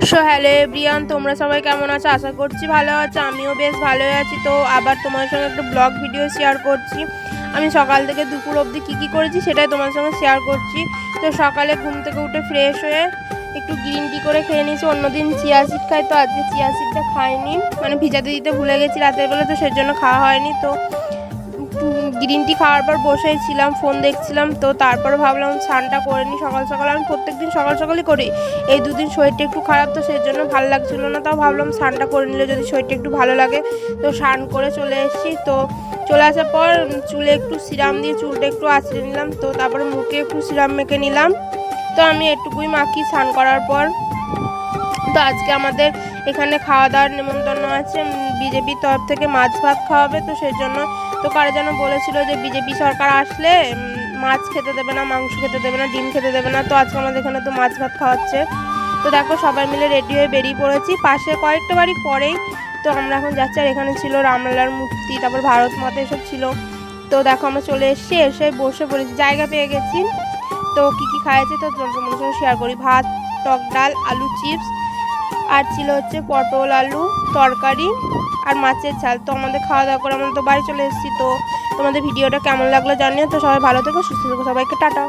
So hello everyone, তোমরা সবাই কেমন আছো? আশা করছি ভালো আছো। আমিও বেশ ভালোই আছি। তো আবার তোমার সঙ্গে একটা ব্লগ ভিডিও শেয়ার করছি। আমি সকাল থেকে দুপুর অবধি কী করেছি সেটাই তোমার সঙ্গে শেয়ার করছি। তো সকালে ঘুম থেকে উঠে ফ্রেশ হয়ে একটু গ্রিন টি করে খেয়ে নিয়েছি। অন্যদিন চিয়া সিড খাই, তো আজকে চিয়া সিডটা খাইনি, মানে ভিজাতে দিতে ভুলে গেছি রাতের বেলা, তো সেজন্য খাওয়া হয়নি। তো গ্রিন টি খাওয়ার পর বসেছিলাম, ফোন দেখছিলাম। তো তারপরে ভাবলাম স্নানটা করে নিই সকাল সকাল। আমি প্রত্যেকদিন সকাল সকালই করি। এই দুদিন শরীরটা একটু খারাপ, তো সেই জন্য ভালো লাগছিলো না। তাও ভাবলাম স্নানটা করে নিলে যদি শরীরটা একটু ভালো লাগে। তো স্নান করে চলে এসেছি। তো চলে আসার পর চুলে একটু সিরাম দিয়ে চুলটা একটু আঁচড়ে নিলাম। তো তারপরে মুখে একটু সিরাম মেখে নিলাম। তো আমি এটুকুই মাখি স্নান করার পর। তো আজকে আমাদের এখানে খাওয়া দাওয়ার নিমন্ত্রণ আছে, বিজেপির তরফ থেকে মাছ ভাত খাওয়াবে। তো সেই জন্য তো কারা যেন বলেছিল যে বিজেপি সরকার আসলে মাছ খেতে দেবে না, মাংস খেতে দেবে না, ডিম খেতে দেবে না। তো আজকে আমাদের এখানে তো মাছ ভাত খাওয়াচ্ছে। তো দেখো সবাই মিলে রেডি হয়ে বেরিয়ে পড়েছি। পাশে কয়েকটা বাড়ি পরেই তো আমরা এখন যাচ্ছি। আর এখানে ছিল রামলালার মূর্তি, তারপর ভারত মাতা এসব ছিল। তো দেখো আমরা চলে এসেছি, এসে বসে পড়েছি, জায়গা পেয়ে গেছি। তো কী খাইয়েছে তো তোমাদের সঙ্গে শেয়ার করি। ভাত, টক ডাল, আলু চিপস, আর ছিল হচ্ছে পটল আলু তরকারি আর মাছের ঝাল। তো আমাদের খাওয়া দাওয়া করে আমরা তো বাড়ি চলে এসেছি। তো তোমাদের ভিডিওটা কেমন লাগলো জানিও। তো সবাই ভালো থেকো, সুস্থ থেকো, সবাইকে টাটা।